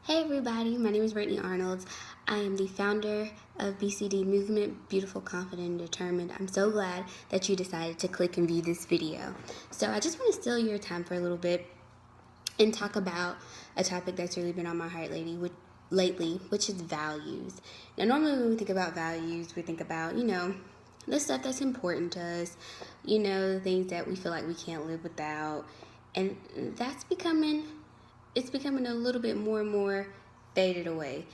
Hey everybody, my name is Brittany Arnold. I am the founder of BCD Movement, Beautiful, Confident, and Determined. I'm so glad that you decided to click and view this video. So I just want to steal your time for a little bit and talk about a topic that's really been on my heart lately, which is values. Now normally when we think about values, we think about, the stuff that's important to us, the things that we feel like we can't live without. And it's becoming a little bit more and more faded away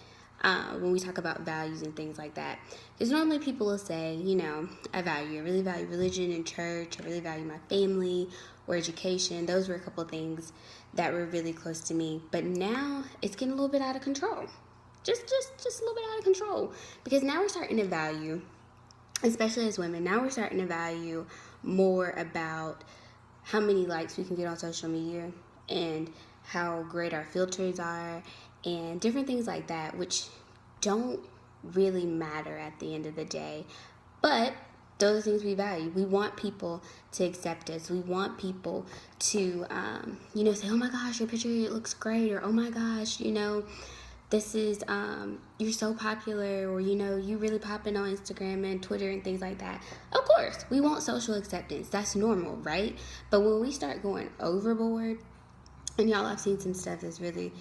when we talk about values and things like that. Because normally people will say, I really value religion and church. I really value my family or education. Those were a couple of things that were really close to me. But now it's getting a little bit out of control. Just a little bit out of control. Because now we're starting to value, especially as women, now we're starting to value more about how many likes we can get on social media and how great our filters are and different things like that, which don't really matter at the end of the day. But those are things we value. We want people to accept us. We want people to, say, oh my gosh, your picture looks great, or oh my gosh, this is, you're so popular, or, you really popping on Instagram and Twitter and things like that. Of course, we want social acceptance. That's normal, right? But when we start going overboard, and y'all, I've seen some stuff that's really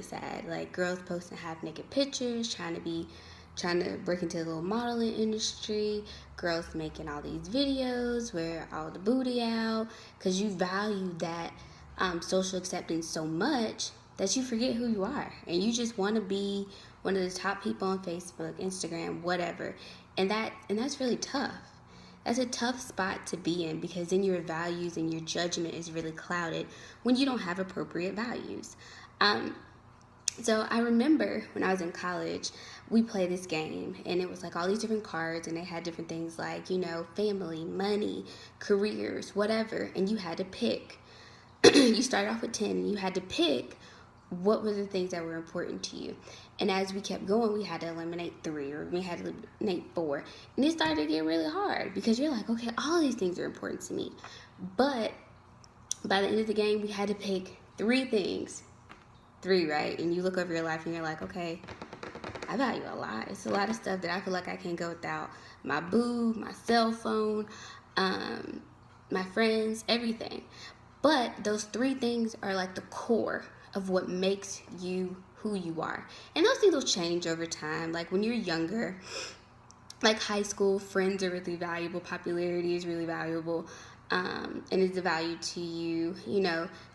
sad. Like girls posting half naked pictures, trying to break into the little modeling industry. Girls making all these videos where all the booty out, because you value that social acceptance so much that you forget who you are, and you just want to be one of the top people on Facebook, Instagram, whatever. And that's really tough. That's a tough spot to be in, because then your values and your judgment is really clouded when you don't have appropriate values. So I remember when I was in college, we played this game, and it was like all these different cards, and they had different things like, family, money, careers, whatever, and you had to pick. You start off with 10, and you had to pick what were the things that were important to you. And as we kept going, we had to eliminate 3, or we had to eliminate 4. And it started to get really hard, because you're like, okay, all these things are important to me. But by the end of the game, we had to pick 3 things. 3, right? And you look over your life and you're like, okay, I value a lot. It's a lot of stuff that I feel like I can't go without. My boo, my cell phone, my friends, everything. But those 3 things are like the core of what makes you who you are. And those things will change over time. Like when you're younger, like high school, friends are really valuable, popularity is really valuable, and it's a value to you,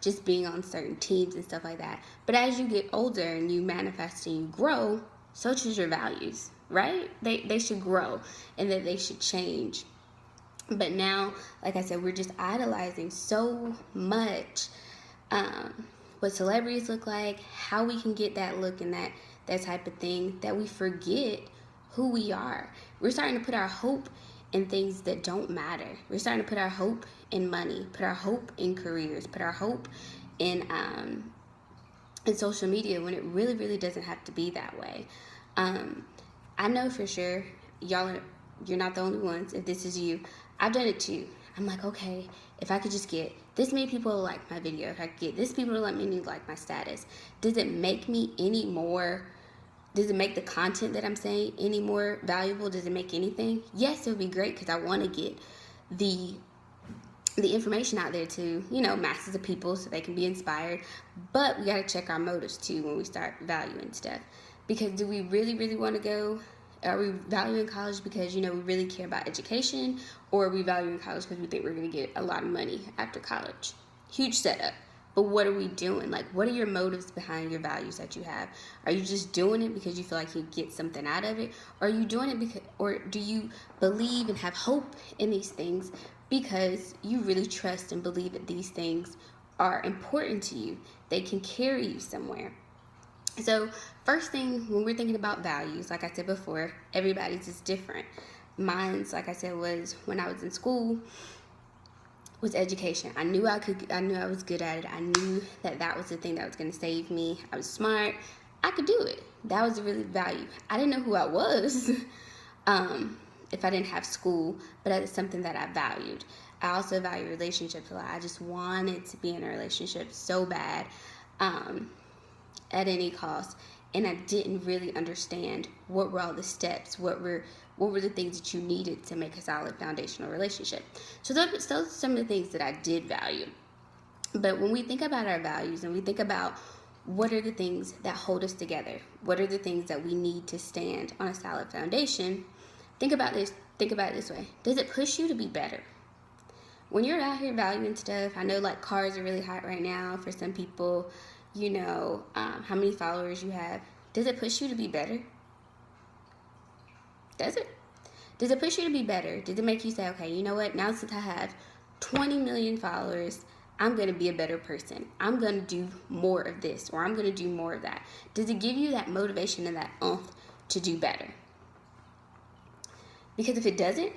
just being on certain teams and stuff like that. But as you get older and you manifest and you grow, so should your values, right? They should grow, and that they should change. But now, like I said, we're just idolizing so much what celebrities look like, how we can get that look and that type of thing, that we forget who we are. We're starting to put our hope in things that don't matter. We're starting to put our hope in money, put our hope in careers, put our hope in social media, when it really, really doesn't have to be that way. I know for sure, you're not the only ones. If this is you, I've done it too. I'm like, okay, if I could just get this many people to like my video, if I could get this people to let me like my status, does it make me any more? Does it make the content that I'm saying any more valuable? Does it make anything? Yes, it would be great, because I want to get the information out there to, masses of people so they can be inspired. But we got to check our motives too when we start valuing stuff. Because do we really, really want to go? Are we valuing college because, we really care about education? Or are we valuing college because we think we're going to get a lot of money after college? Huge setup. But what are we doing? Like, what are your motives behind your values that you have? Are you just doing it because you feel like you get something out of it? Or are you doing it because, or do you believe and have hope in these things because you really trust and believe that these things are important to you? They can carry you somewhere. So first thing, when we're thinking about values, like I said before, everybody's is different. Mine's, like I said, was when I was in school, was education. I knew I was good at it. I knew that was the thing that was going to save me. I was smart. I could do it. That was really value. I didn't know who I was if I didn't have school, but it's something that I valued. I also value relationships a lot. I just wanted to be in a relationship so bad. at any cost, and I didn't really understand what were all the steps, what were the things that you needed to make a solid foundational relationship. So those are some of the things that I did value. But when we think about our values and we think about what are the things that hold us together, what are the things that we need to stand on a solid foundation, think about it this way. Does it push you to be better? When you're out here valuing stuff, I know like cars are really hot right now for some people, how many followers you have. Does it push you to be better? Does it? Does it push you to be better? Does it make you say, okay, you know what? Now since I have 20 million followers, I'm going to be a better person. I'm going to do more of this, or I'm going to do more of that. Does it give you that motivation and that oomph to do better? Because if it doesn't,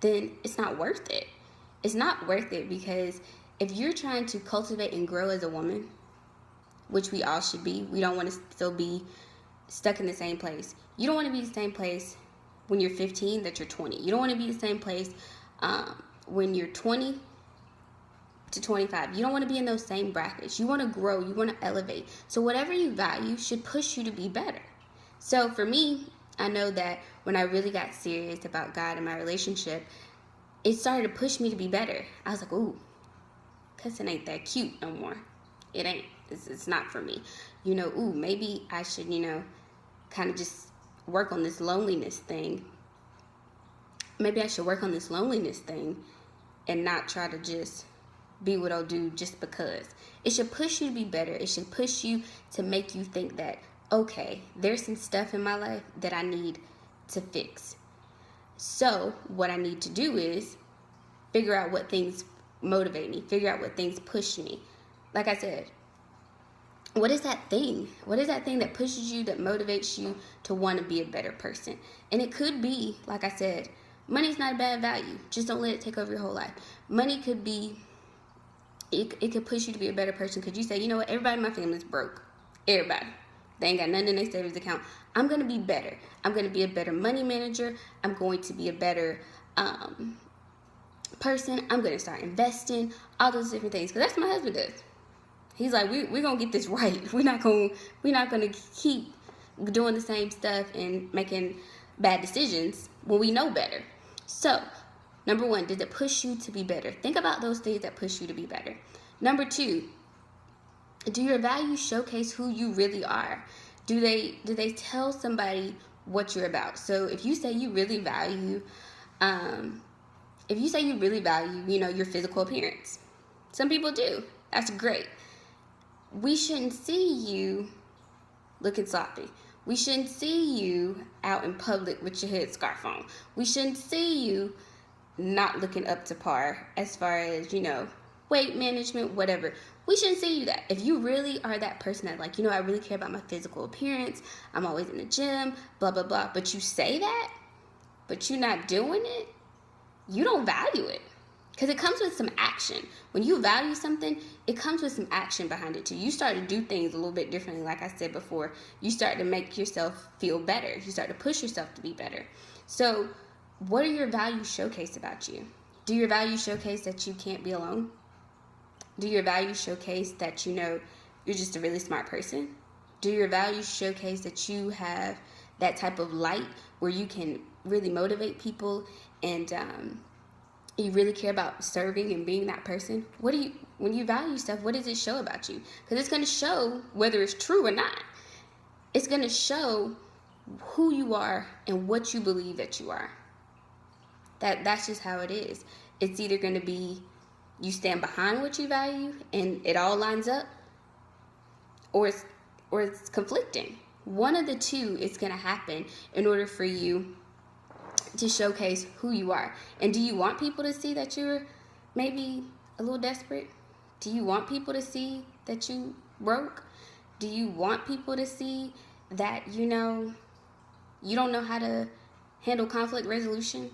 then it's not worth it. It's not worth it, because if you're trying to cultivate and grow as a woman, which we all should be, we don't want to still be stuck in the same place. You don't want to be the same place when you're 15 that you're 20. You don't want to be the same place when you're 20 to 25. You don't want to be in those same brackets. You want to grow. You want to elevate. So whatever you value should push you to be better. So for me, I know that when I really got serious about God and my relationship, it started to push me to be better. I was like, ooh, cussing ain't that cute no more. It ain't. It's not for me. Ooh, maybe I should, kind of just work on this loneliness thing. Maybe I should work on this loneliness thing and not try to just be what I'll do just because. It should push you to be better. It should push you to make you think that, okay, there's some stuff in my life that I need to fix. So what I need to do is figure out what things motivate me, figure out what things push me. Like I said, what is that thing? What is that thing that pushes you, that motivates you to want to be a better person? And it could be, like I said, money's not a bad value. Just don't let it take over your whole life. Money could be, it could push you to be a better person. Could you say, you know what, everybody in my family is broke. Everybody. They ain't got nothing in their savings account. I'm going to be better. I'm going to be a better money manager. I'm going to be a better person. I'm going to start investing, all those different things. Because that's what my husband does. He's like, we're going to get this right. We're not going to keep doing the same stuff and making bad decisions when we know better. So, number one, does it push you to be better? Think about those things that push you to be better. Number two, do your values showcase who you really are? Do they tell somebody what you're about? So if you say you really value, your physical appearance, some people do. That's great. We shouldn't see you looking sloppy. We shouldn't see you out in public with your headscarf on. We shouldn't see you not looking up to par as far as, weight management, whatever. We shouldn't see you that. If you really are that person that I really care about my physical appearance, I'm always in the gym, blah, blah, blah, but you say that, but you're not doing it, you don't value it. Because it comes with some action. When you value something, it comes with some action behind it too. You start to do things a little bit differently, like I said before. You start to make yourself feel better. You start to push yourself to be better. So what are your values showcase about you? Do your values showcase that you can't be alone? Do your values showcase that you're just a really smart person? Do your values showcase that you have that type of light where you can really motivate people and you really care about serving and being that person? When you value stuff, what does it show about you? Because it's going to show whether it's true or not. It's going to show who you are and what you believe that you are. That's just how it is. It's either going to be you stand behind what you value and it all lines up, or it's conflicting. One of the two is going to happen in order for you to showcase who you are. And do you want people to see that you're maybe a little desperate? Do you want people to see that you broke? Do you want people to see that you don't know how to handle conflict resolution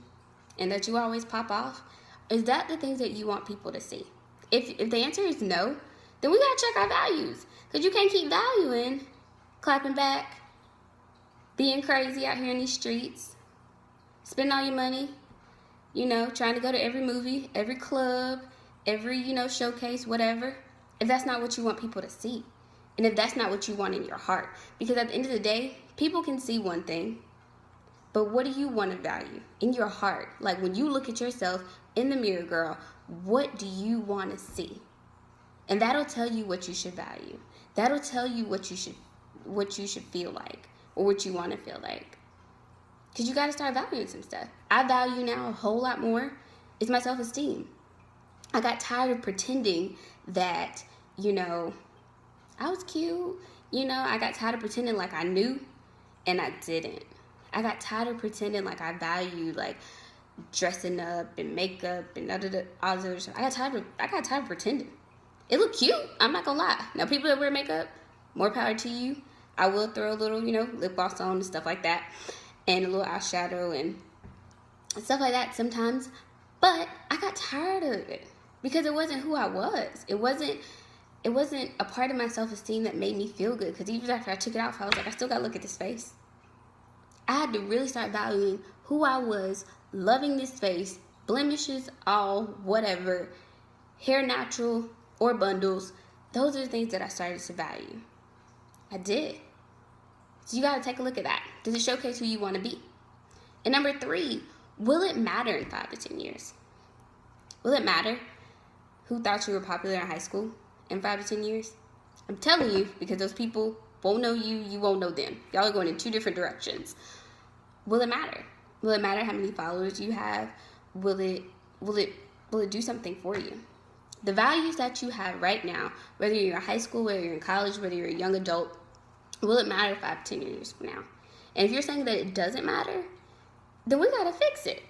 and that you always pop off? Is that the things that you want people to see? If the answer is no, then we gotta check our values. Because you can't keep valuing clapping back, being crazy out here in these streets, spending all your money, trying to go to every movie, every club, every, showcase, whatever. If that's not what you want people to see. And if that's not what you want in your heart, because at the end of the day, people can see one thing, but what do you want to value in your heart? Like when you look at yourself in the mirror, girl, what do you want to see? And that'll tell you what you should value. That'll tell you what you should feel like, or what you want to feel like. Because you got to start valuing some stuff. I value now a whole lot more is my self-esteem. I got tired of pretending that, I was cute. I got tired of pretending like I knew, and I didn't. I got tired of pretending like I valued like dressing up and makeup and all the other stuff. I got tired of pretending. It looked cute. I'm not gonna lie. Now people that wear makeup, more power to you. I will throw a little, lip gloss on and stuff like that, and a little eyeshadow and stuff like that sometimes. But I got tired of it because it wasn't who I was. It wasn't a part of my self-esteem that made me feel good. Because even after I took it off, I was like, I still gotta look at this face. I had to really start valuing who I was, loving this face, blemishes, all, whatever, hair natural or bundles. Those are the things that I started to value. I did. So you got to take a look at that. Does it showcase who you want to be? And number 3, will it matter in 5 to 10 years? Will it matter who thought you were popular in high school in 5 to 10 years? I'm telling you, because those people won't know you, you won't know them. Y'all are going in 2 different directions. Will it matter? Will it matter how many followers you have? Will it do something for you? The values that you have right now, whether you're in high school, whether you're in college, whether you're a young adult, will it matter 5 to 10 years from now? And if you're saying that it doesn't matter, then we got to fix it.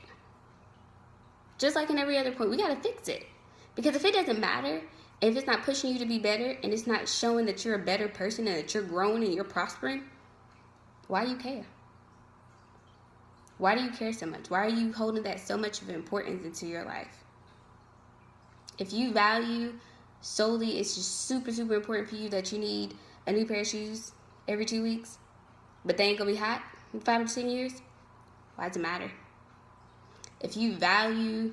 Just like in every other point, we got to fix it. Because if it doesn't matter, if it's not pushing you to be better, and it's not showing that you're a better person and that you're growing and you're prospering, why do you care? Why do you care so much? Why are you holding that so much of importance into your life? If you value solely, it's just super, super important for you that you need a new pair of shoes every 2 weeks, but they ain't gonna be hot in 5 to 10 years, why does it matter? If you value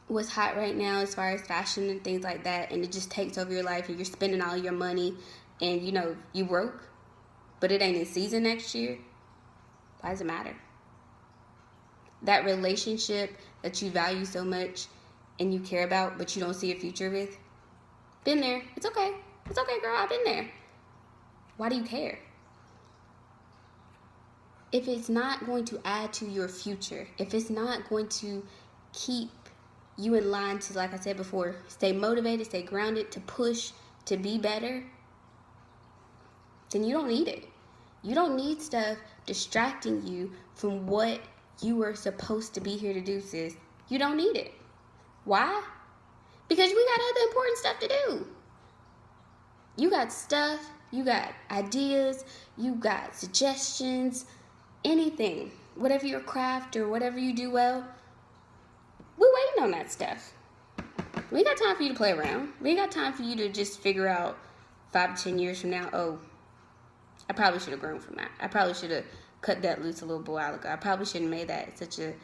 what's hot right now as far as fashion and things like that, and it just takes over your life and you're spending all your money and you broke, but it ain't in season next year, why does it matter? That relationship that you value so much and you care about but you don't see a future with, been there. It's okay, girl, I've been there. Why do you care? If it's not going to add to your future, if it's not going to keep you in line to, like I said before, stay motivated, stay grounded, to push, to be better, then you don't need it. You don't need stuff distracting you from what you were supposed to be here to do, sis. You don't need it. Why? Because we got other important stuff to do. You got stuff, you got ideas, you got suggestions, anything. Whatever your craft or whatever you do well, we're waiting on that stuff. We ain't got time for you to play around. We ain't got time for you to just figure out 5 to 10 years from now, oh, I probably should have grown from that. I probably should have cut that loose a little while ago. I probably shouldn't have made that such an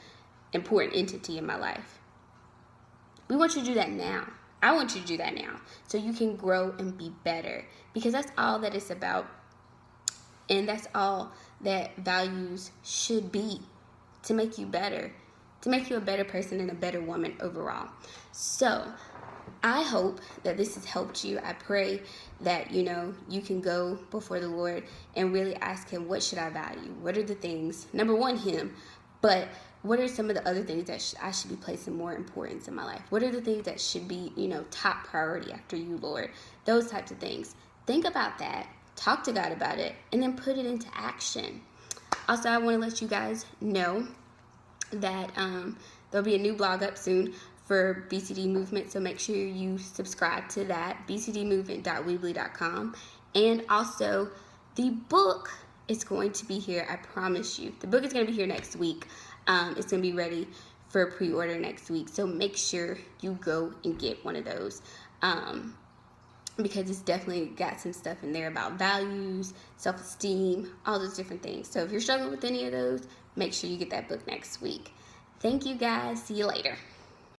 important entity in my life. We want you to do that now. I want you to do that now so you can grow and be better, because that's all that it's about. And that's all that values should be, to make you better, to make you a better person and a better woman overall. So I hope that this has helped you. I pray that, you can go before the Lord and really ask him, what should I value? What are the things? Number 1, him. But what are some of the other things that I should be placing more importance in my life? What are the things that should be, top priority after you, Lord? Those types of things. Think about that. Talk to God about it. And then put it into action. Also, I want to let you guys know that there'll be a new blog up soon for BCD Movement, so make sure you subscribe to that, bcdmovement.weebly.com. And also, the book is going to be here, I promise you. The book is going to be here next week. It's going to be ready for pre-order next week, so make sure you go and get one of those, because it's definitely got some stuff in there about values, self-esteem, all those different things. So if you're struggling with any of those, make sure you get that book next week. Thank you guys. See you later.